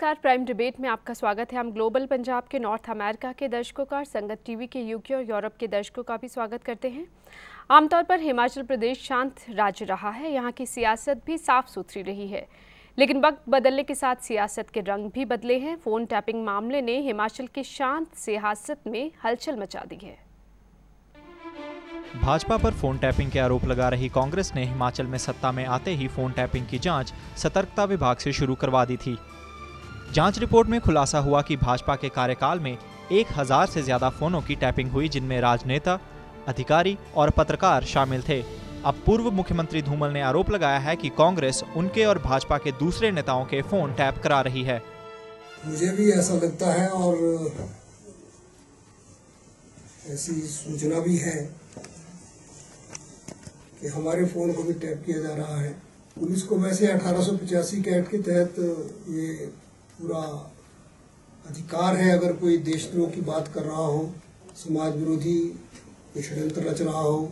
नमस्कार, prime debate में आपका स्वागत है। हम ग्लोबल पंजाब के नॉर्थ अमेरिका के दर्शकों का और संगत टीवी के यूके और यूरोप के दर्शकों का भी स्वागत करते हैं। आमतौर पर हिमाचल प्रदेश शांत राज्य रहा है, यहाँ की सियासत भी साफ सुथरी रही है, लेकिन वक्त बदलने के साथ सियासत के रंग भी बदले हैं। फोन टैपिंग मामले ने हिमाचल की शांत सियासत में हलचल मचा दी है। भाजपा पर फोन टैपिंग के आरोप लगा रही कांग्रेस ने हिमाचल में सत्ता में आते ही फोन टैपिंग की जांच सतर्कता विभाग से शुरू करवा दी थी। जांच रिपोर्ट में खुलासा हुआ कि भाजपा के कार्यकाल में 1000 से ज्यादा फोनों की टैपिंग हुई, जिनमें राजनेता, अधिकारी और पत्रकार शामिल थे। अब पूर्व मुख्यमंत्री धूमल ने आरोप लगाया है कि कांग्रेस उनके और भाजपा के दूसरे नेताओं के फोन टैप करा रही है। मुझे भी ऐसा लगता है और ऐसी सूचना भी है कि हमारे फोन को भी टैप किया जा रहा है। पुलिस को वैसे 1885 के एक्ट के तहत ये पूरा अधिकार है, अगर कोई देशद्रोह की बात कर रहा हो, समाज विरोधी कोई षड्यंत्र रच रहा हो,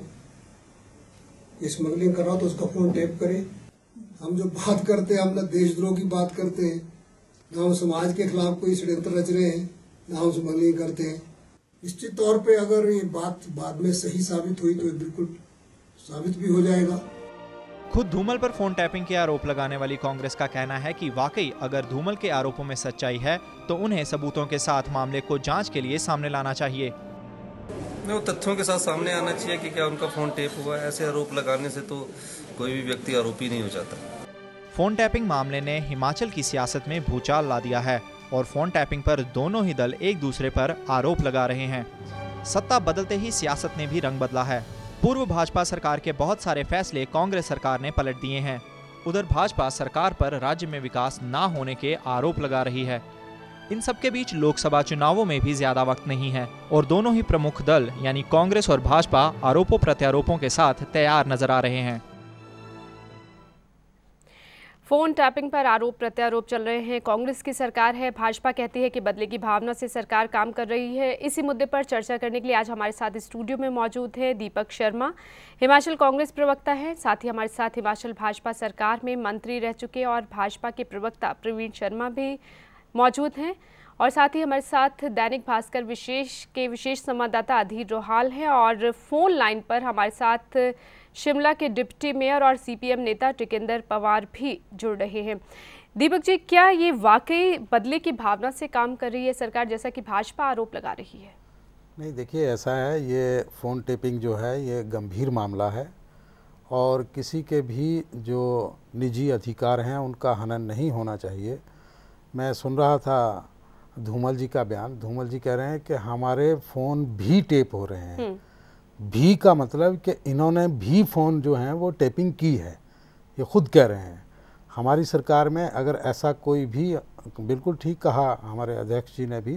ये स्मगलिंग कर रहा हो, तो उसका फोन टैप करे। हम जो बात करते हैं, हम ना देशद्रोह की बात करते हैं, ना हम समाज के खिलाफ कोई षड्यंत्र रच रहे हैं, ना हम स्मगलिंग करते हैं। निश्चित तौर पे अगर ये बात बाद में सही साबित हुई तो बिल्कुल साबित भी हो जाएगा। खुद धूमल पर फोन टैपिंग के आरोप लगाने वाली कांग्रेस का कहना है कि वाकई अगर धूमल के आरोपों में सच्चाई है तो उन्हें सबूतों के साथ मामले को जांच के लिए सामने लाना चाहिए। वो तथ्यों के साथ सामने आना चाहिए कि क्या उनका फोन टैप हुआ है। ऐसे आरोप लगाने से तो कोई भी व्यक्ति आरोपी नहीं हो जाता। फोन टैपिंग मामले ने हिमाचल की सियासत में भूचाल ला दिया है और फोन टैपिंग पर दोनों ही दल एक दूसरे पर आरोप लगा रहे हैं। सत्ता बदलते ही सियासत ने भी रंग बदला है। पूर्व भाजपा सरकार के बहुत सारे फैसले कांग्रेस सरकार ने पलट दिए हैं। उधर भाजपा सरकार पर राज्य में विकास ना होने के आरोप लगा रही है। इन सबके बीच लोकसभा चुनावों में भी ज्यादा वक्त नहीं है और दोनों ही प्रमुख दल यानी कांग्रेस और भाजपा आरोपों प्रत्यारोपों के साथ तैयार नजर आ रहे हैं। फोन टैपिंग पर आरोप प्रत्यारोप चल रहे हैं। कांग्रेस की सरकार है, भाजपा कहती है कि बदले की भावना से सरकार काम कर रही है। इसी मुद्दे पर चर्चा करने के लिए आज हमारे साथ स्टूडियो में मौजूद है दीपक शर्मा, हिमाचल कांग्रेस प्रवक्ता है। साथ ही हमारे साथ हिमाचल भाजपा सरकार में मंत्री रह चुके और भाजपा के प्रवक्ता प्रवीण शर्मा भी मौजूद हैं। और साथ ही हमारे साथ दैनिक भास्कर विशेष संवाददाता अधीर रोहाल हैं और फोन लाइन पर हमारे साथ शिमला के डिप्टी मेयर और सीपीएम नेता टिकेंद्र पवार भी जुड़ रहे हैं। दीपक जी, क्या ये वाकई बदले की भावना से काम कर रही है सरकार, जैसा कि भाजपा आरोप लगा रही है? नहीं, देखिए ऐसा है, ये फ़ोन टेपिंग जो है ये गंभीर मामला है और किसी के भी जो निजी अधिकार हैं उनका हनन नहीं होना चाहिए। मैं सुन रहा था धूमल जी का बयान। धूमल जी कह रहे हैं कि हमारे फ़ोन भी टेप हो रहे हैं। भी का मतलब कि इन्होंने भी फ़ोन जो हैं वो टेपिंग की है, ये खुद कह रहे हैं। हमारी सरकार में अगर ऐसा कोई भी, बिल्कुल ठीक कहा हमारे अध्यक्ष जी ने भी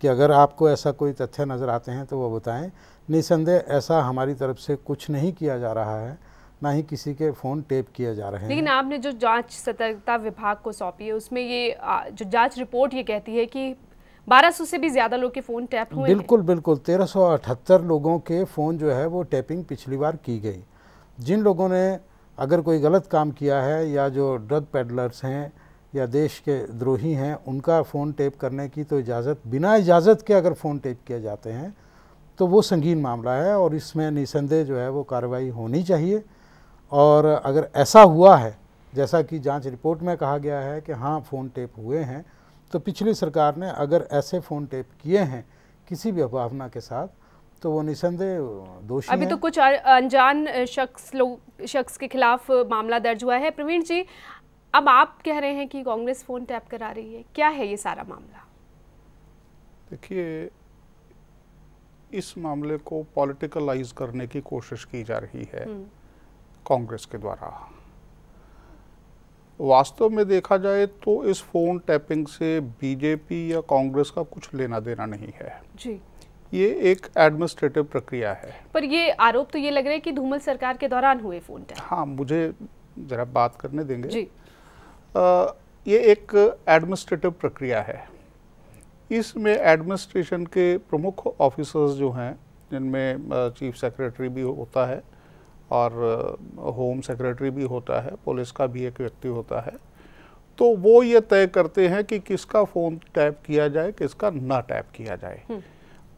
कि अगर आपको ऐसा कोई तथ्य नज़र आते हैं तो वो बताएं। निसंदेह ऐसा हमारी तरफ से कुछ नहीं किया जा रहा है, ना ही किसी के फ़ोन टेप किए जा रहे हैं। लेकिन आपने जो जांच सतर्कता विभाग को सौंपी है उसमें ये जो जांच रिपोर्ट ये कहती है कि 1200 से भी ज़्यादा लोग के फ़ोन टैप हुए हैं। बिल्कुल 1378 लोगों के फ़ोन जो है वो टैपिंग पिछली बार की गई। जिन लोगों ने अगर कोई गलत काम किया है या जो ड्रग पेडलर्स हैं या देश के द्रोही हैं, उनका फ़ोन टैप करने की तो इजाज़त, बिना इजाज़त के अगर फ़ोन टैप किए जाते हैं तो वो संगीन मामला है और इसमें निसंदेह जो है वो कार्रवाई होनी चाहिए। और अगर ऐसा हुआ है जैसा कि जांच रिपोर्ट में कहा गया है कि हाँ फ़ोन टैप हुए हैं, तो पिछली सरकार ने अगर ऐसे फ़ोन टैप किए हैं किसी भी भावना के साथ तो वो निसंदेह दोषी हैं। अभी तो कुछ अनजान शख्स के खिलाफ मामला दर्ज हुआ है। प्रवीण जी, अब आप कह रहे हैं कि कांग्रेस फ़ोन टैप करा रही है, क्या है ये सारा मामला? देखिए, इस मामले को पॉलिटिकलाइज करने की कोशिश की जा रही है कांग्रेस के द्वारा। वास्तव में देखा जाए तो इस फोन टैपिंग से बीजेपी या कांग्रेस का कुछ लेना देना नहीं है जी। ये एक एडमिनिस्ट्रेटिव प्रक्रिया है। पर ये आरोप तो ये लग रहा है कि धूमल सरकार के दौरान हुए फोन टैप। हाँ, मुझे जरा बात करने देंगे जी। ये एक एडमिनिस्ट्रेटिव प्रक्रिया है। इसमें एडमिनिस्ट्रेशन के प्रमुख ऑफिसर्स जो हैं, जिनमें चीफ सेक्रेटरी भी होता है और होम सेक्रेटरी भी होता है, पुलिस का भी एक व्यक्ति होता है, तो वो ये तय करते हैं कि किसका फ़ोन टैप किया जाए, किसका ना टैप किया जाए।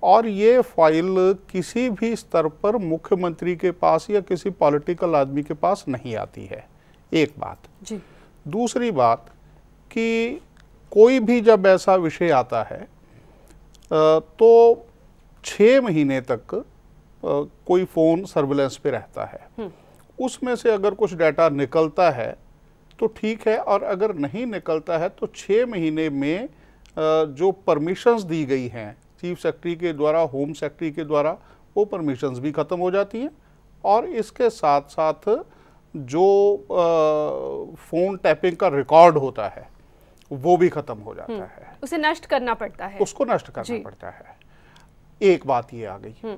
और ये फाइल किसी भी स्तर पर मुख्यमंत्री के पास या किसी पॉलिटिकल आदमी के पास नहीं आती है, एक बात जी। दूसरी बात कि कोई भी जब ऐसा विषय आता है तो 6 महीने तक कोई फ़ोन सर्विलेंस पे रहता है। उसमें से अगर कुछ डाटा निकलता है तो ठीक है, और अगर नहीं निकलता है तो 6 महीने में जो परमिशंस दी गई हैं चीफ सेक्रेटरी के द्वारा, होम सेक्रेटरी के द्वारा, वो परमिशंस भी ख़त्म हो जाती हैं। और इसके साथ साथ जो फ़ोन टैपिंग का रिकॉर्ड होता है वो भी ख़त्म हो जाता है, उसे नष्ट करना पड़ता है, उसको नष्ट करना पड़ता है। एक बात ये आ गई।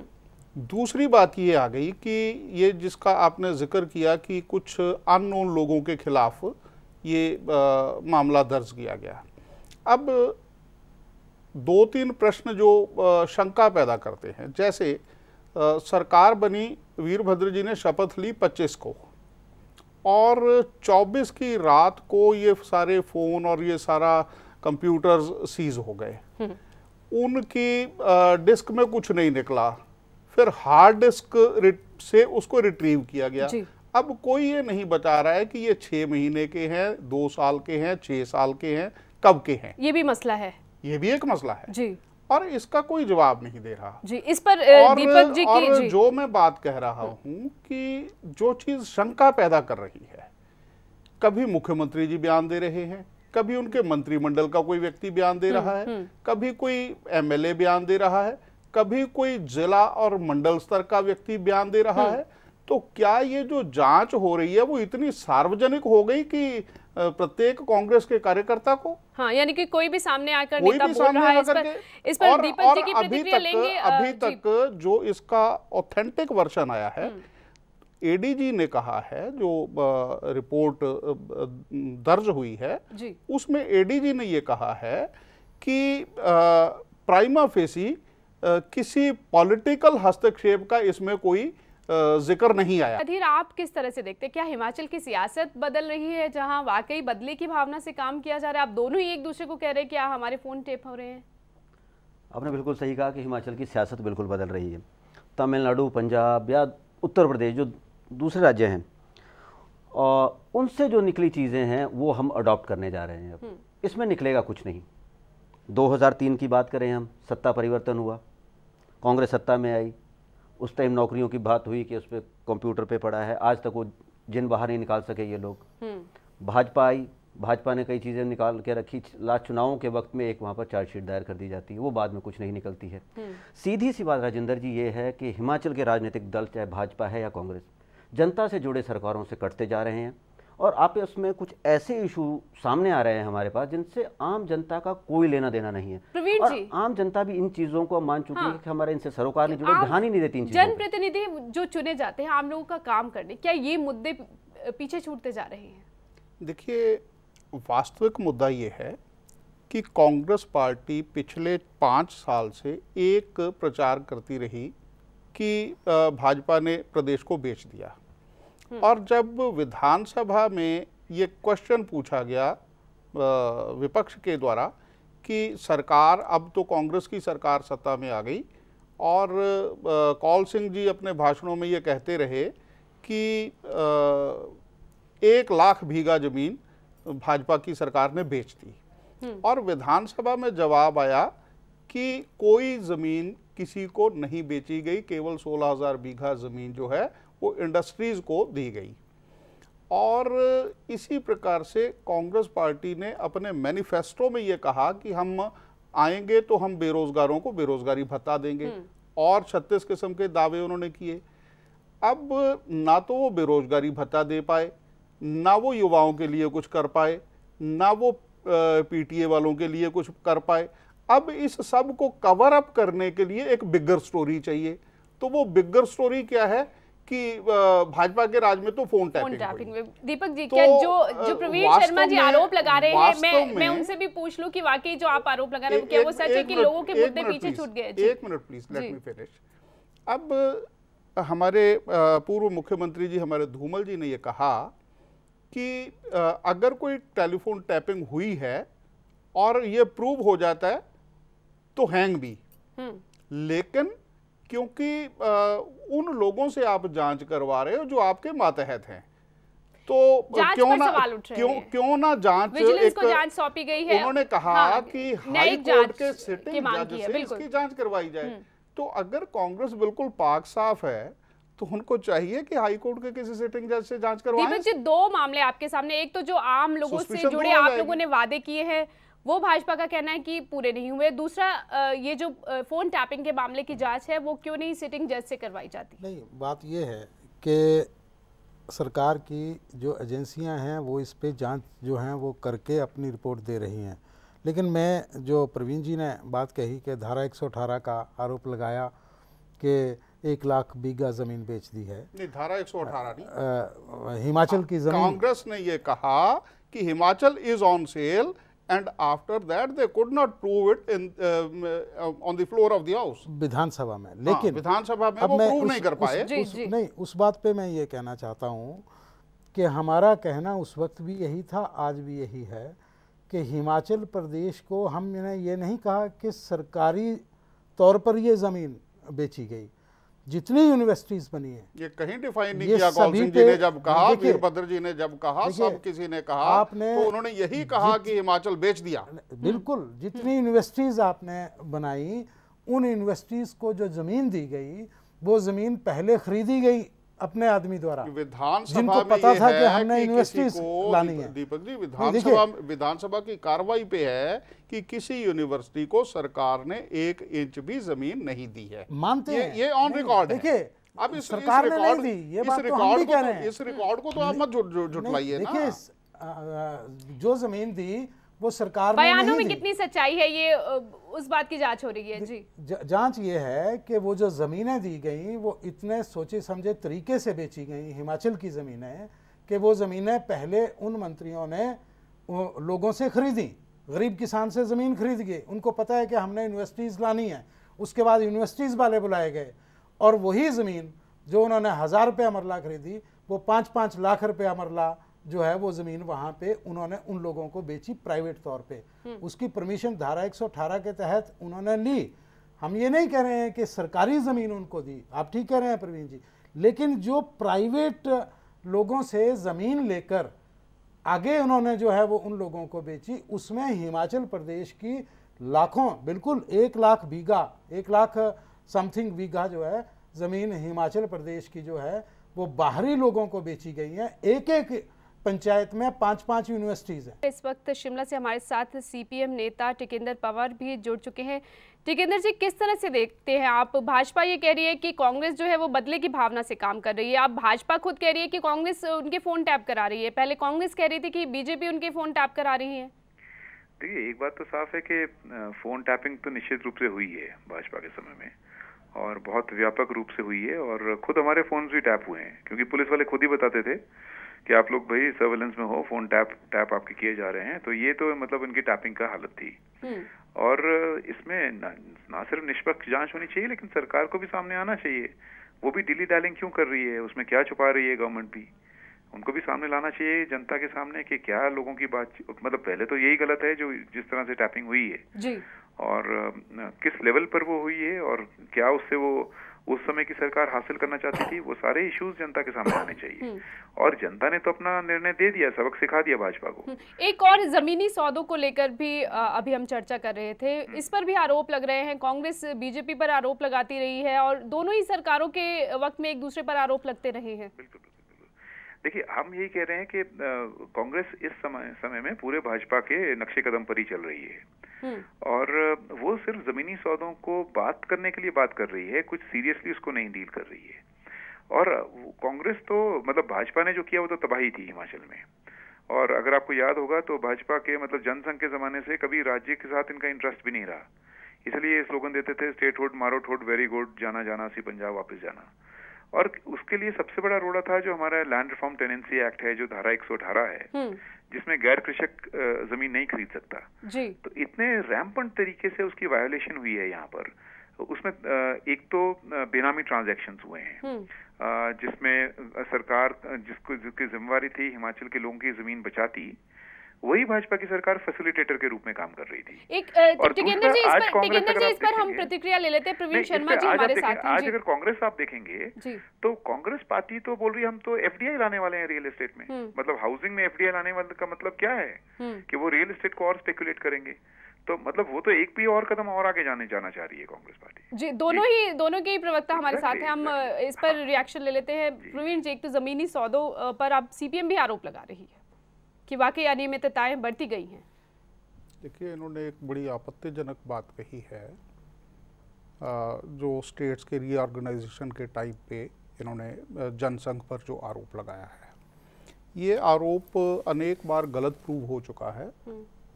दूसरी बात ये आ गई कि ये जिसका आपने जिक्र किया कि कुछ अननोन लोगों के खिलाफ ये मामला दर्ज किया गया। अब 2-3 प्रश्न जो शंका पैदा करते हैं, जैसे सरकार बनी, वीरभद्र जी ने शपथ ली 25 को और 24 की रात को ये सारे फ़ोन और ये सारा कंप्यूटर्स सीज हो गए। उनकी डिस्क में कुछ नहीं निकला, फिर हार्ड डिस्क से उसको रिट्रीव किया गया। अब कोई ये नहीं बता रहा है कि ये 6 महीने के हैं, 2 साल के हैं, 6 साल के हैं, कब के हैं। ये भी मसला है, ये भी एक मसला है जी। और इसका कोई जवाब नहीं दे रहा जी। इस पर दीपक जी और जी। जो मैं बात कह रहा हूं कि जो चीज शंका पैदा कर रही है, कभी मुख्यमंत्री जी बयान दे रहे हैं, कभी उनके मंत्रिमंडल का कोई व्यक्ति बयान दे रहा है, कभी कोई एमएलए बयान दे रहा है, कभी कोई जिला और मंडल स्तर का व्यक्ति बयान दे रहा है। तो क्या ये जो जांच हो रही है वो इतनी सार्वजनिक हो गई कि प्रत्येक कांग्रेस के कार्यकर्ता को, हाँ, यानी कि कोई भी सामने आकर नेता बोल रहा है, इस पर दीपक जी की प्रतिक्रिया लेंगे। अभी तक जो इसका ऑथेंटिक वर्जन आया है, एडीजी ने कहा है, जो रिपोर्ट दर्ज हुई है उसमें एडीजी ने ये कहा है कि प्राइमा फेसी किसी पॉलिटिकल हस्तक्षेप का इसमें कोई जिक्र नहीं आया। अधीर, आप किस तरह से देखते हैं, क्या हिमाचल की सियासत बदल रही है जहां वाकई बदले की भावना से काम किया जा रहा है? आप दोनों ही एक दूसरे को कह रहे हैं कि हमारे फोन टेप हो रहे हैं। आपने बिल्कुल सही कहा कि हिमाचल की सियासत बिल्कुल बदल रही है। तमिलनाडु, पंजाब या उत्तर प्रदेश जो दूसरे राज्य हैं, और उनसे जो निकली चीज़ें हैं वो हम अडॉप्ट करने जा रहे हैं। अब इसमें निकलेगा कुछ नहीं। 2003 की बात करें हम, सत्ता परिवर्तन हुआ, कांग्रेस सत्ता में आई, उस टाइम नौकरियों की बात हुई कि उस पर कंप्यूटर पे पड़ा है, आज तक वो जिन बाहर नहीं निकाल सके ये लोग। भाजपा आई, भाजपा ने कई चीज़ें निकाल के रखी, लास्ट चुनावों के वक्त में एक वहाँ पर चार्जशीट दायर कर दी जाती है, वो बाद में कुछ नहीं निकलती है। सीधी सी बात राजेंद्र जी ये है कि हिमाचल के राजनीतिक दल, चाहे भाजपा है या कांग्रेस, जनता से जुड़े सरकारों से कटते जा रहे हैं और आप इसमें कुछ ऐसे इशू सामने आ रहे हैं हमारे पास जिनसे आम जनता का कोई लेना देना नहीं है। और आम जनता भी इन चीजों को मान चुकी है कि हमारे इनसे सरोकार नहीं जुड़े, ध्यान ही नहीं देती इन चीजों। जनप्रतिनिधि जो चुने जाते हैं आम लोगों का काम करने, क्या ये मुद्दे पीछे छूटते जा रहे हैं? देखिए, वास्तविक मुद्दा ये है कि कांग्रेस पार्टी पिछले 5 साल से एक प्रचार करती रही कि भाजपा ने प्रदेश को बेच दिया, और जब विधानसभा में ये क्वेश्चन पूछा गया विपक्ष के द्वारा कि सरकार, अब तो कांग्रेस की सरकार सत्ता में आ गई, और कौल सिंह जी अपने भाषणों में ये कहते रहे कि 1 लाख बीघा जमीन भाजपा की सरकार ने बेच दी, और विधानसभा में जवाब आया कि कोई ज़मीन किसी को नहीं बेची गई, केवल 16,000 बीघा ज़मीन जो है वो इंडस्ट्रीज को दी गई। और इसी प्रकार से कांग्रेस पार्टी ने अपने मैनिफेस्टो में ये कहा कि हम आएंगे तो हम बेरोजगारों को बेरोजगारी भत्ता देंगे, और 36 किस्म के दावे उन्होंने किए। अब ना तो वो बेरोजगारी भत्ता दे पाए, ना वो युवाओं के लिए कुछ कर पाए, ना वो पीटीए वालों के लिए कुछ कर पाए। अब इस सब को कवर अप करने के लिए एक बिगर स्टोरी चाहिए। तो वो बिगर स्टोरी क्या है कि भाजपा के राज में तो फोन टैपिंग में। दीपक जी, क्या जो प्रवीण शर्मा जी आरोप लगा रहे हैं, मैं उनसे भी पूछ लूं कि वाकई जो आप आरोप लगा रहे हैं क्या वो सच है कि लोगों के मुद्दे पीछे छूट गए? एक minute please, let me finish. अब हमारे पूर्व मुख्यमंत्री जी, हमारे धूमल जी ने ये कहा कि अगर कोई टेलीफोन टैपिंग हुई है और ये प्रूव हो जाता है तो हैंग भी, लेकिन क्योंकि उन लोगों से आप जांच करवा रहे हो जो आपके मातहत हैं, तो क्यों ना जांच जांच सौंपी गई है। उन्होंने कहा कि हाई कोर्ट के सिटिंग जज से इसकी जांच करवाई जाए। तो अगर कांग्रेस बिल्कुल पाक साफ है तो उनको चाहिए कि हाई कोर्ट के किसी सिटिंग जज से जांच करवाएं। दीपक जी, दो मामले आपके सामने, एक तो जो आम लोगों से जुड़े आप लोगों ने वादे किए हैं वो भाजपा का कहना है कि पूरे नहीं हुए, दूसरा ये जो फोन टैपिंग के मामले की जांच है वो क्यों नहीं सिटिंग जज से करवाई जाती? नहीं, बात ये है कि सरकार की जो एजेंसियां हैं वो इस पे जांच जो हैं वो करके अपनी रिपोर्ट दे रही हैं, लेकिन मैं जो प्रवीण जी ने बात कही कि धारा 118 का आरोप लगाया कि 1 लाख बीघा ज़मीन बेच दी है। नहीं, धारा 118 नहीं, हिमाचल की ज़मीन। कांग्रेस ने ये कहा कि Himachal is on sale and after that they could not prove it in on the floor of the house, विधानसभा में। लेकिन विधानसभा में वो प्रूव नहीं कर पाए। नहीं, उस बात पे मैं ये कहना चाहता हूँ कि हमारा कहना उस वक्त भी यही था, आज भी यही है कि हिमाचल प्रदेश को हमने ये नहीं कहा कि सरकारी तौर पर ये ज़मीन बेची गई। जितनी यूनिवर्सिटीज बनी है ये कहीं डिफाइन नहीं किया। कौल सिंह जी ने जब कहा, वीरभद्र जी ने जब कहा, सब किसी ने कहा, आपने तो उन्होंने यही कहा कि हिमाचल बेच दिया। बिल्कुल, जितनी यूनिवर्सिटीज आपने बनाई, उन यूनिवर्सिटीज को जो जमीन दी गई वो जमीन पहले खरीदी गई अपने आदमी द्वारा, जिनको पता था कि हमने यूनिवर्सिटीज लानी है। दीपक जी, विधानसभा की कार्रवाई पे है कि किसी यूनिवर्सिटी को सरकार ने 1 इंच भी जमीन नहीं दी है। मानते हैं, ये ऑन रिकॉर्ड है। देखिए, अब सरकार ने नहीं दी, ये बात तो हम भी कह रहे हैं। इस रिकॉर्ड को तो आप मत झुटलाइए ना। देखिए, जो जमीन दी वो सरकार ने बयानों नहीं में दी। कितनी सच्चाई है ये उस बात की जांच हो रही है जी। जांच ये है कि वो जो ज़मीनें दी गई वो इतने सोचे समझे तरीके से बेची गई, हिमाचल की ज़मीनें, कि वो ज़मीनें पहले उन मंत्रियों ने लोगों से खरीदी, गरीब किसान से ज़मीन खरीद गए, उनको पता है कि हमने यूनिवर्सिटीज़ लानी है। उसके बाद यूनिवर्सिटीज़ वाले बुलाए गए और वही ज़मीन जो उन्होंने 1000 रुपये मरला खरीदी वो 5-5 लाख रुपये मरला जो है वो ज़मीन वहाँ पे उन्होंने उन लोगों को बेची प्राइवेट तौर पे। उसकी परमिशन धारा 118 के तहत उन्होंने ली। हम ये नहीं कह रहे हैं कि सरकारी ज़मीन उनको दी, आप ठीक कह रहे हैं प्रवीण जी, लेकिन जो प्राइवेट लोगों से ज़मीन लेकर आगे उन्होंने जो है वो उन लोगों को बेची, उसमें हिमाचल प्रदेश की लाखों, बिल्कुल 1 लाख बीघा, 1 लाख समथिंग बीघा जो है ज़मीन हिमाचल प्रदेश की जो है वो बाहरी लोगों को बेची गई है। एक पंचायत में 5-5 यूनिवर्सिटीज हैं। इस वक्त शिमला से हमारे साथ सीपीएम नेता टिकेंद्र पवार भी जुड़ चुके हैं। टिकेंद्र जी, किस तरह से देखते हैं आप, भाजपा ये कह रही है कि कांग्रेस जो है वो बदले की भावना से काम कर रही है, अब भाजपा खुद कह रही है कि कांग्रेस उनके फोन टैप करा रही है, पहले कांग्रेस कह रही थी कि बीजेपी उनके फोन टैप करा रही है। देखिए, एक बात तो साफ है कि फोन टैपिंग तो निश्चित रूप से हुई है भाजपा के समय में, और बहुत व्यापक रूप से हुई है, और खुद हमारे फोन भी टैप हुए हैं, क्योंकि पुलिस वाले खुद ही बताते थे कि आप लोग भाई सर्वेलेंस में हो, फोन टैप आपके किए जा रहे हैं। तो ये तो मतलब उनकी टैपिंग का हालत थी। और इसमें ना सिर्फ निष्पक्ष जांच होनी चाहिए, लेकिन सरकार को भी सामने आना चाहिए, वो भी डिली डायलिंग क्यों कर रही है, उसमें क्या छुपा रही है गवर्नमेंट भी, उनको भी सामने लाना चाहिए जनता के सामने कि क्या लोगों की बात, मतलब पहले तो यही गलत है जो जिस तरह से टैपिंग हुई है जी, और किस लेवल पर वो हुई है, और क्या उससे वो उस समय की सरकार हासिल करना चाहती थी, वो सारे इश्यूज जनता के सामने आने चाहिए। और जनता ने तो अपना निर्णय दे दिया, सबक सिखा दिया भाजपा को। एक और जमीनी सौदों को लेकर भी अभी हम चर्चा कर रहे थे, इस पर भी आरोप लग रहे हैं, कांग्रेस बीजेपी पर आरोप लगाती रही है और दोनों ही सरकारों के वक्त में एक दूसरे पर आरोप लगते रहे हैं। बिल्कुल। देखिए, हम यही कह रहे हैं कि कांग्रेस इस समय में पूरे भाजपा के नक्शे कदम पर ही चल रही है, और वो सिर्फ जमीनी सौदों को बात करने के लिए बात कर रही है, कुछ सीरियसली उसको नहीं डील कर रही है। और कांग्रेस तो मतलब भाजपा ने जो किया वो तो तबाही थी हिमाचल में। और अगर आपको याद होगा तो भाजपा के मतलब जनसंघ के जमाने से कभी राज्य के साथ इनका इंटरेस्ट भी नहीं रहा, इसलिए स्लोगन देते थे स्टेट हुड मारो ठोड वेरी गुड, जाना जाना सी पंजाब वापस जाना। और उसके लिए सबसे बड़ा रोड़ा था जो हमारा लैंड रिफॉर्म टेनेंसी एक्ट है, जो धारा 118 है, जिसमें गैर कृषक जमीन नहीं खरीद सकता जी। तो इतने रैम्पंट तरीके से उसकी वायोलेशन हुई है यहाँ पर, उसमें एक तो बेनामी ट्रांजैक्शंस हुए हैं, जिसमें सरकार जिसकी जिम्मेवारी थी हिमाचल के लोगों की जमीन बचाती, वही भाजपा की सरकार फैसिलिटेटर के रूप में काम कर रही थी। टिकेंद्र जी इस पर हम प्रतिक्रिया ले लेते हैं। प्रवीण शर्मा जी हमारे साथ हैं। आज अगर कांग्रेस आप देखेंगे तो कांग्रेस पार्टी तो बोल रही है हम तो एफडीआई लाने वाले हैं रियल एस्टेट में। मतलब हाउसिंग में एफडीआई लाने वाले का मतलब क्या है कि वो रियल एस्टेट को और स्पेकुलेट करेंगे। तो मतलब वो तो एक भी और कदम और आगे जाना चाह रही है कांग्रेस पार्टी। जी, दोनों के ही प्रवक्ता हमारे साथ हैं। हम इस पर रिएक्शन ले लेते हैं। प्रवीण जी, एक तो जमीनी सौदों पर अब सीपीएम भी आरोप लगा रही है कि वाकई अनियमितताएं बढ़ती गई हैं। देखिए, इन्होंने एक बड़ी आपत्तिजनक बात कही है। जो स्टेट्स के रीऑर्गेनाइजेशन के टाइम पे इन्होंने जनसंघ पर जो आरोप लगाया है, ये आरोप अनेक बार गलत प्रूव हो चुका है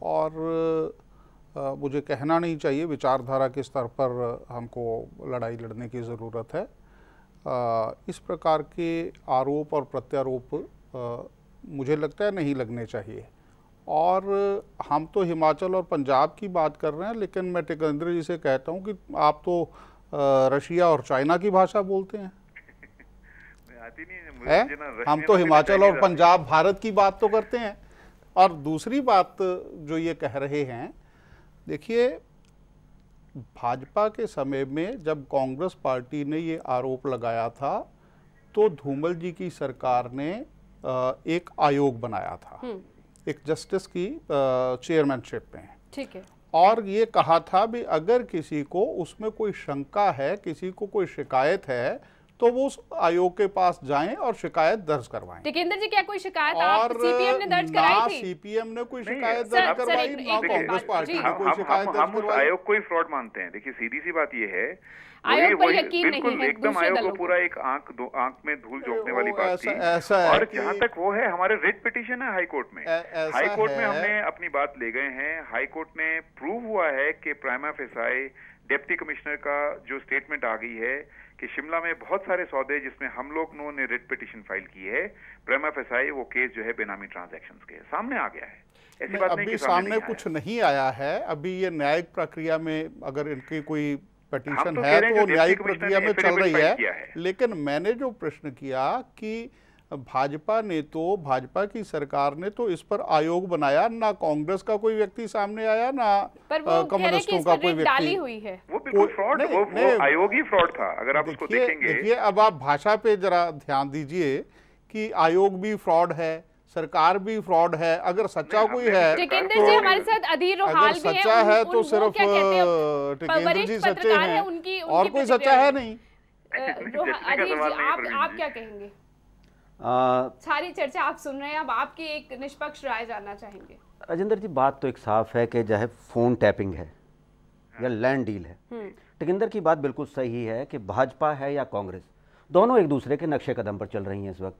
और मुझे कहना नहीं चाहिए, विचारधारा के स्तर पर हमको लड़ाई लड़ने की ज़रूरत है। इस प्रकार के आरोप और प्रत्यारोप मुझे लगता है नहीं लगने चाहिए। और हम तो हिमाचल और पंजाब की बात कर रहे हैं, लेकिन मैं टिकेंद्र जी से कहता हूं कि आप तो रशिया और चाइना की भाषा बोलते हैं। आती नहीं है? हम तो हिमाचल और पंजाब भारत की बात तो करते हैं। और दूसरी बात जो ये कह रहे हैं, देखिए, भाजपा के समय में जब कांग्रेस पार्टी ने ये आरोप लगाया था तो धूमल जी की सरकार ने एक आयोग बनाया था, एक जस्टिस की चेयरमैनशिप में। ठीक है। और ये कहा था भी अगर किसी को उसमें कोई शंका है, किसी को कोई शिकायत है, तो वो उस आयोग के पास जाएं और शिकायत दर्ज करवाएं। टिकेंद्र जी, क्या कोई शिकायत आप सीपीएम ने दर्ज कराई थी? सीपीएम ने कोई शिकायत दर्ज करवाई, ना कांग्रेस पार्टी ने कोई शिकायत दर्ज करवाई। हम आयोग को ही फ्रॉड मानते हैं। देखिए, सीधी सी बात ये है, आयोग पर यकीन नहीं है, एकदम आयोग को पूरा एक आंख में धूल झोंकने वाली बात थी। और जहाँ तक वो है, हमारे रिट पिटीशन है हाई कोर्ट में। हाई कोर्ट में हमने अपनी बात ले गए हैं। हाई कोर्ट ने प्रूव हुआ है कि प्राइमा फेसाई डिप्टी कमिश्नर का जो स्टेटमेंट आ गई है कि शिमला में बहुत सारे सौदे जिसमें हम लोगों ने रिट पिटीशन फाइल की है, प्राइमा फेसाई वो केस जो है बेनामी ट्रांजैक्शंस के सामने आ गया है। ऐसी बात नहीं कि सामने कुछ नहीं आया है। अभी ये न्यायिक प्रक्रिया में अगर इनकी कोई पिटीशन है तो वो न्यायिक प्रक्रिया में चल रही है। लेकिन मैंने जो प्रश्न किया कि भाजपा ने तो, भाजपा की सरकार ने तो इस पर आयोग बनाया, ना कांग्रेस का कोई व्यक्ति सामने आया, ना कम्युनिस्टों का कोई व्यक्ति। हुई है वो बिल्कुल फ्रॉड, वो आयोग ही फ्रॉड था। अगर आप उसको देखेंगे। देखिए, अब आप भाषा पे जरा ध्यान दीजिए कि आयोग भी फ्रॉड है, सरकार भी फ्रॉड है। अगर सच्चा कोई है, टिकेंद्र जी हमारे साथ अधीर रोहाल भी है, सच्चा है तो सिर्फ टिकेंद्र जी सच्चे हैं और कोई सच्चा है नहीं। अधीर जी, आप क्या कहेंगे? सारी चर्चा आप सुन रहे हैं, अब आपकी एक निष्पक्ष राय जानना चाहेंगे। राजेंद्र जी, बात तो एक साफ है कि चाहे फोन टैपिंग है या लैंड डील है, टिकेंद्र की बात बिल्कुल सही है कि भाजपा है या कांग्रेस, दोनों एक दूसरे के नक्शे कदम पर चल रही हैं इस वक्त।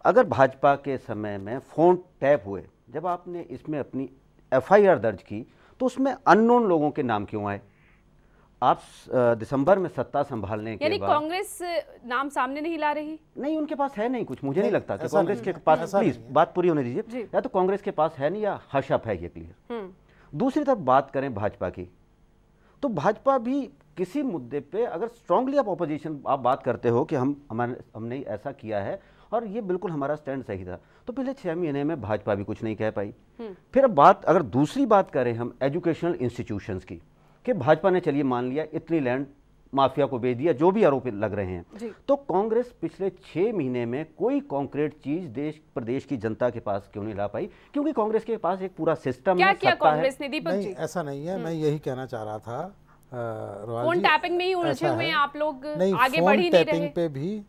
अगर भाजपा के समय में फोन टैप हुए, जब आपने इसमें अपनी एफआईआर दर्ज की, तो उसमें अननोन लोगों के नाम क्यों आए? आप दिसंबर में सत्ता संभालने के बाद, कांग्रेस नाम सामने नहीं ला रही? नहीं, उनके पास है नहीं कुछ, मुझे नहीं लगता कि कांग्रेस के पास, प्लीज बात पूरी होने दीजिए, या तो कांग्रेस के पास है नहीं या हशअप है, ये क्लियर। दूसरी तरफ बात करें भाजपा की, तो भाजपा भी किसी मुद्दे पे अगर स्ट्रांगली आप ऑपोजिशन आप बात करते हो कि हमने ऐसा किया है और ये बिल्कुल हमारा स्टैंड सही था, तो पिछले 6 महीने में भाजपा भी कुछ नहीं कह पाई। फिर अब बात, अगर दूसरी बात करें हम एजुकेशनल इंस्टीट्यूशंस की, कि भाजपा ने चलिए मान लिया इतनी लैंड माफिया को बेच दिया, जो भी आरोप लग रहे हैं, तो कांग्रेस पिछले 6 महीने में कोई कॉन्क्रीट चीज देश प्रदेश की जनता के पास क्यों नहीं ला पाई? क्योंकि कांग्रेस के पास एक पूरा सिस्टम क्या है, किया कांग्रेस ने? दीपक जी, ऐसा नहीं है, मैं यही कहना चाह रहा था। फोन टैपिंग में ही उलझे हुए हैं आप लोग, आगे बढ़ ही नहीं रहे। पे भी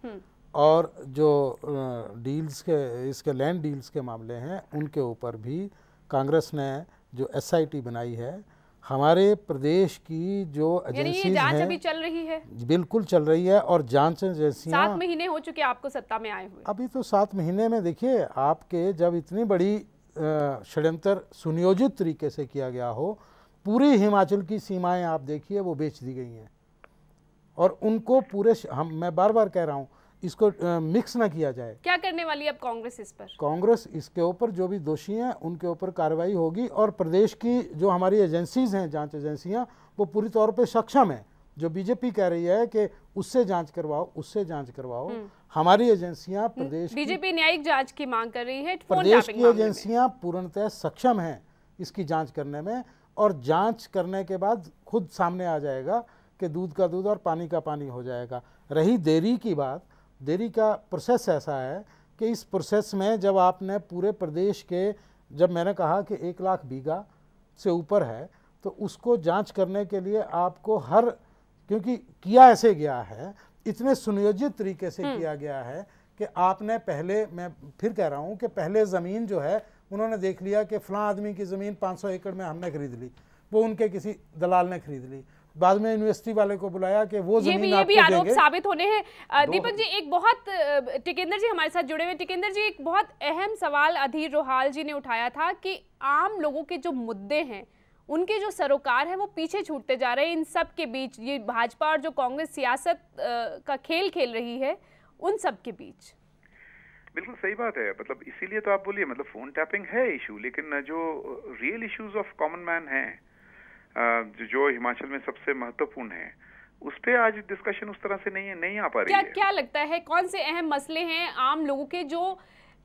और जो डील्स के, इसके लैंड डील्स के मामले हैं, उनके ऊपर भी कांग्रेस ने जो एसआईटी बनाई है, हमारे प्रदेश की जो एजेंसीज जांच हैं, अभी चल रही है, बिल्कुल चल रही है। और जांच एजेंसियां 7 महीने हो चुके आपको सत्ता में आए हुए। अभी तो 7 महीने में देखिए, आपके जब इतनी बड़ी षड्यंत्र सुनियोजित तरीके से किया गया हो, पूरी हिमाचल की सीमाएं आप देखिए वो बेच दी गई हैं, और उनको पूरे मैं बार बार कह रहा हूँ, इसको मिक्स ना किया जाए। क्या करने वाली अब कांग्रेस इस पर? कांग्रेस इसके ऊपर जो भी दोषी हैं उनके ऊपर कार्रवाई होगी, और प्रदेश की जो हमारी एजेंसीज हैं, जांच एजेंसियां, वो पूरी तौर पे सक्षम हैं जो बीजेपी कह रही है कि उससे जांच करवाओ, उससे जांच करवाओ, हमारी एजेंसियां प्रदेश बीजेपी न्यायिक जांच की मांग कर रही है। प्रदेश की एजेंसियां पूर्णतः सक्षम हैं इसकी जांच करने में, और जांच करने के बाद खुद सामने आ जाएगा कि दूध का दूध और पानी का पानी हो जाएगा। रही देरी की बात, देरी का प्रोसेस ऐसा है कि इस प्रोसेस में जब आपने पूरे प्रदेश के, जब मैंने कहा कि 1 लाख बीघा से ऊपर है, तो उसको जांच करने के लिए आपको क्योंकि किया ऐसे गया है, इतने सुनियोजित तरीके से किया गया है कि आपने पहले, मैं फिर कह रहा हूं कि पहले ज़मीन जो है उन्होंने देख लिया कि फलां आदमी की ज़मीन 500 एकड़ में हमने खरीद ली, वो उनके किसी दलाल ने खरीद ली, बाद में यूनिवर्सिटी वाले को बुलाया कि वो जमीन ये भी आरोप साबित होने हैं। दीपक जी, एक बहुत, टिकेंद्र जी हमारे साथ जुड़े हुए। टिकेंद्र जी, एक बहुत अहम सवाल अधीर रोहाल जी ने उठाया था कि आम लोगों के जो मुद्दे हैं, उनके जो सरोकार हैं, वो पीछे छूटते जा रहे हैं इन सब के बीच। ये भाजपा और जो कांग्रेस सियासत का खेल खेल रही है, उन सब के बीच। बिल्कुल सही बात है। मतलब इसीलिए तो आप बोलिए, मतलब फोन टैपिंग है इशू, लेकिन जो real issues of common man हैं, जो हिमाचल में सबसे महत्वपूर्ण है, उस पे आज डिस्कशन उस तरह से नहीं आ पा रही है। क्या लगता है कौन से अहम मसले हैं आम लोगों के जो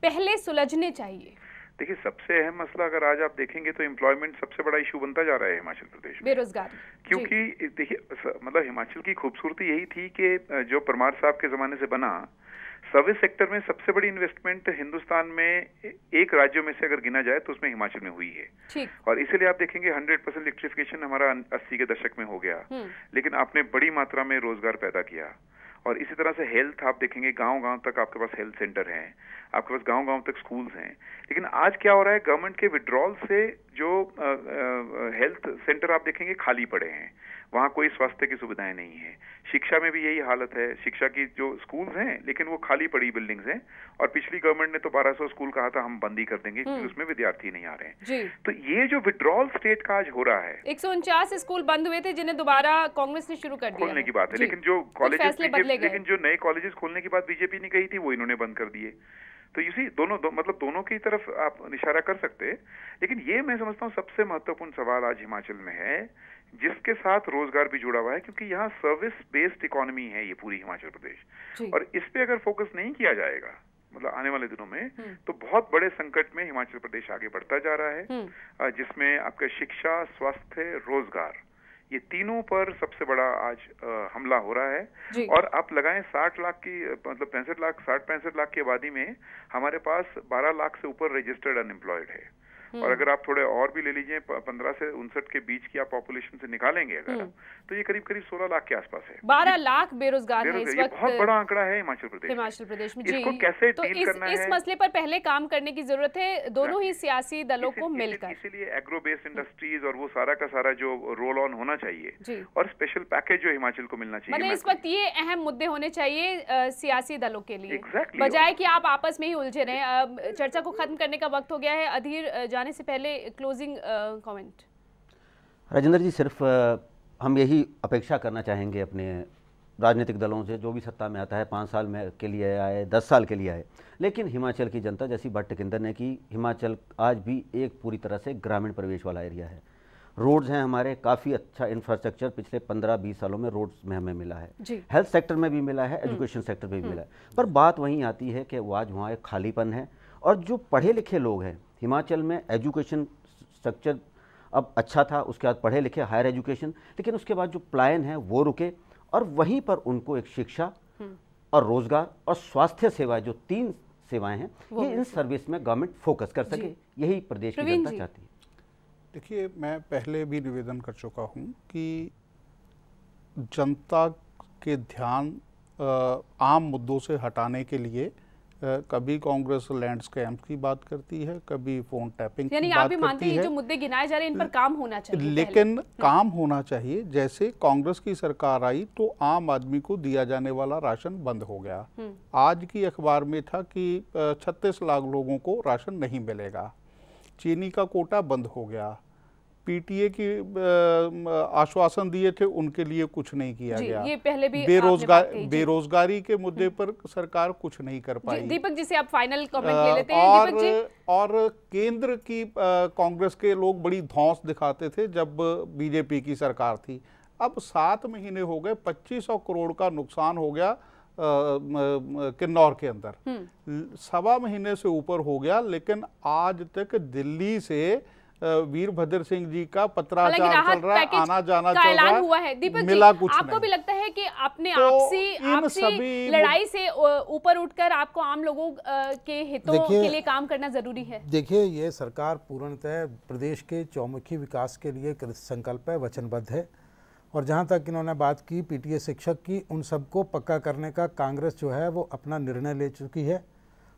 पहले सुलझने चाहिए? देखिए, सबसे अहम मसला अगर आज आप देखेंगे तो एम्प्लॉयमेंट सबसे बड़ा इशू बनता जा रहा है हिमाचल प्रदेश में, बेरोजगारी। क्योंकि देखिए, मतलब हिमाचल की खूबसूरती यही थी कि जो परमार साहब के जमाने से बना, सर्विस सेक्टर में सबसे बड़ी इन्वेस्टमेंट हिंदुस्तान में एक राज्यों में से अगर गिना जाए तो उसमें हिमाचल में हुई है। और इसीलिए आप देखेंगे 100% इलेक्ट्रिफिकेशन हमारा 80 के दशक में हो गया, लेकिन आपने बड़ी मात्रा में रोजगार पैदा किया। और इसी तरह से हेल्थ आप देखेंगे, गांव-गांव तक आपके पास हेल्थ सेंटर हैं, आपके पास गांव-गांव तक स्कूल्स हैं। लेकिन आज क्या हो रहा है, गवर्नमेंट के विड्रॉल से जो हेल्थ सेंटर आप देखेंगे खाली पड़े हैं, वहाँ कोई स्वास्थ्य की सुविधाएं नहीं है। शिक्षा में भी यही हालत है, शिक्षा की जो स्कूल्स हैं लेकिन वो खाली पड़ी बिल्डिंग्स हैं। और पिछली गवर्नमेंट ने तो 1200 स्कूल कहा था हम बंद ही कर देंगे क्योंकि उसमें विद्यार्थी नहीं आ रहे हैं। तो ये जो विड्रॉल स्टेट का आज हो रहा है, 149 स्कूल बंद हुए थे जिन्हें दोबारा कांग्रेस ने शुरू कर दिया खोलने की बात है, लेकिन जो कॉलेजेस, लेकिन जो नए कॉलेजेस खोलने की बात बीजेपी ने कही थी वो इन्होंने बंद कर दिए। तो इसी मतलब दोनों की तरफ आप इशारा कर सकते हैं। लेकिन ये मैं समझता हूँ सबसे महत्वपूर्ण सवाल आज हिमाचल में है, जिसके साथ रोजगार भी जुड़ा हुआ है, क्योंकि यहाँ सर्विस बेस्ड इकोनॉमी है ये पूरी हिमाचल प्रदेश। और इस पे अगर फोकस नहीं किया जाएगा मतलब आने वाले दिनों में, तो बहुत बड़े संकट में हिमाचल प्रदेश आगे बढ़ता जा रहा है, जिसमें आपका शिक्षा, स्वास्थ्य, रोजगार, ये तीनों पर सबसे बड़ा आज हमला हो रहा है। और आप लगाएं 60 लाख की, मतलब 65 लाख की आबादी में हमारे पास 12 लाख से ऊपर रजिस्टर्ड अनएम्प्लॉयड है। और अगर आप थोड़े और भी ले लीजिए, 15 से 59 के बीच की आप पॉपुलेशन से निकालेंगे अगर तो ये करीब 16 लाख के आसपास है। 12 लाख बेरोजगार है इस वक्त। बहुत बड़ा आंकड़ा है हिमाचल प्रदेश में। जी, इसको कैसे तो डील करना है, इस मसले पर पहले काम करने की जरूरत है, दोनों ही सियासी दलों को मिलकर। इसीलिए एग्रो बेस्ड इंडस्ट्रीज और वो सारा का सारा जो रोल ऑन होना चाहिए, और स्पेशल पैकेज जो हिमाचल को मिलना चाहिए। मतलब इस वक्त ये अहम मुद्दे होने चाहिए सियासी दलों के लिए, बजाय कि आप आपस में ही उलझे रहे। चर्चा को खत्म करने का वक्त हो गया है। अधीर, जाने से पहले क्लोजिंग कमेंट। राजेंद्र जी, सिर्फ हम यही अपेक्षा करना चाहेंगे अपने राजनीतिक दलों से, जो भी सत्ता में आता है 5 साल में के लिए आए, 10 साल के लिए आए, लेकिन हिमाचल की जनता, जैसी बात टिकेंद्र ने की, हिमाचल आज भी एक पूरी तरह से ग्रामीण परिवेश वाला एरिया है। रोड्स हैं हमारे, काफ़ी अच्छा इंफ्रास्ट्रक्चर पिछले 15-20 सालों में रोड्स में हमें मिला है, हेल्थ सेक्टर में भी मिला है, एजुकेशन सेक्टर में भी मिला है। पर बात वहीं आती है कि वो आज वहाँ एक खालीपन है। और जो पढ़े लिखे लोग हैं हिमाचल में, एजुकेशन स्ट्रक्चर अब अच्छा था, उसके बाद पढ़े लिखे हायर एजुकेशन, लेकिन उसके बाद जो प्लान है वो रुके, और वहीं पर उनको एक शिक्षा और रोजगार और स्वास्थ्य सेवा, जो 3 सेवाएं हैं, ये इन सर्विस में गवर्नमेंट फोकस कर सके, यही प्रदेश की जनता चाहती है। देखिए, मैं पहले भी निवेदन कर चुका हूँ कि जनता के ध्यान आम मुद्दों से हटाने के लिए कभी कांग्रेस लैंड स्कैम्स की बात करती है, कभी फोन टैपिंग की बात करती है। आप भी मानते हैं जो मुद्दे गिनाए जा रहे हैं इन पर काम होना चाहिए, लेकिन काम होना चाहिए। जैसे कांग्रेस की सरकार आई तो आम आदमी को दिया जाने वाला राशन बंद हो गया। आज की अखबार में था कि 36 लाख लोगों को राशन नहीं मिलेगा। चीनी का कोटा बंद हो गया। पीटीए की आश्वासन दिए थे, उनके लिए कुछ नहीं किया गया। ये पहले भी बेरोजगारी के मुद्दे पर सरकार कुछ नहीं कर पाई। दीपक जी से आप फाइनल कमेंट ले लेते हैं। दीपक जी, और केंद्र की कांग्रेस के लोग बड़ी धौंस दिखाते थे जब बीजेपी की सरकार थी। अब 7 महीने हो गए, 2500 करोड़ का नुकसान हो गया किन्नौर के अंदर। 1.25 महीने से ऊपर हो गया, लेकिन आज तक दिल्ली से वीरभद्र सिंह जी का पत्राचार चल रहा है, आना जाना चल रहा है, हुआ है। दीपक मिला जी, कुछ आपको नहीं। भी लगता है कि अपने तो आपसी लड़ाई से ऊपर उठकर आपको आम लोगों के हितों के लिए काम करना जरूरी है? देखिए, ये सरकार पूर्णतः प्रदेश के चौमुखी विकास के लिए संकल्प है, वचनबद्ध है। और जहाँ तक इन्होंने बात की पीटीए शिक्षक की, उन सबको पक्का करने का कांग्रेस जो है वो अपना निर्णय ले चुकी है।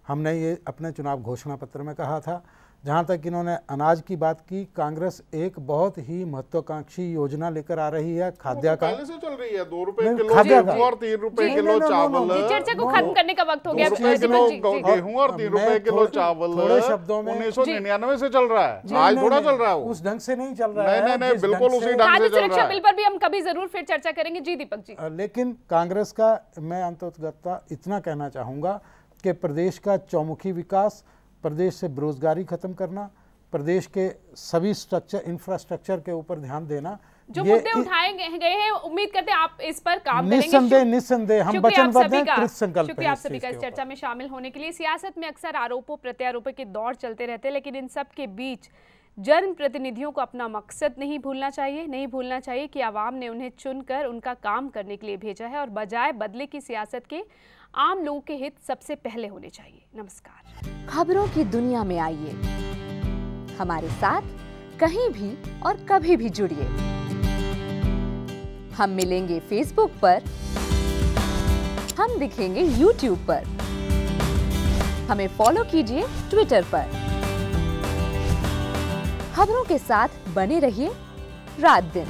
हमने ये अपने चुनाव घोषणा पत्र में कहा था। जहाँ तक इन्होंने अनाज की बात की, कांग्रेस एक बहुत ही महत्वाकांक्षी योजना लेकर आ रही है, खाद्य का। पहले से चल रही है, 2 रुपए किलो खाद्य गेहूं और 3 रुपए किलो चावल। चर्चा को खत्म करने का वक्त हो गया। 2 रुपए किलो गेहूं और 3 रुपए किलो चावल थोड़े शब्दों में 1999 से चल रहा है, आज थोड़ा चल रहा है, उस ढंग से नहीं चल रहा है। नहीं, बिल्कुल उसी ढंग से चल रहा है। बिल पर भी हम कभी जरूर फिर चर्चा करेंगे। जी दीपक जी। लेकिन कांग्रेस का मैं अंततः इतना कहना चाहूँगा कि प्रदेश का चौमुखी विकास, प्रदेश से बेरोजगारी खत्म करना, प्रदेश के सभी इंफ्रास्ट्रक्चर के ऊपर ध्यान देना, जो मुद्दे उठाए गए हैं, उम्मीद करते हैं आप इस पर काम करेंगे। निस्संदेह हम वचनबद्ध हैं, कृतसंकल्प हैं। शुक्रिया आप सभी का इस चर्चा में शामिल होने के लिए। सियासत में अक्सर आरोपों प्रत्यारोपों के दौर चलते रहते हैं, लेकिन इन सब के बीच जनप्रतिनिधियों को अपना मकसद नहीं भूलना चाहिए कि आवाम ने उन्हें चुनकर उनका काम करने के लिए भेजा है, और बजाय बदले की सियासत के आम लोगों के हित सबसे पहले होने चाहिए। नमस्कार। खबरों की दुनिया में आइए, हमारे साथ कहीं भी और कभी भी जुड़िए। हम मिलेंगे फेसबुक पर, हम दिखेंगे यूट्यूब पर, हमें फॉलो कीजिए ट्विटर पर। खबरों के साथ बने रहिए रात दिन।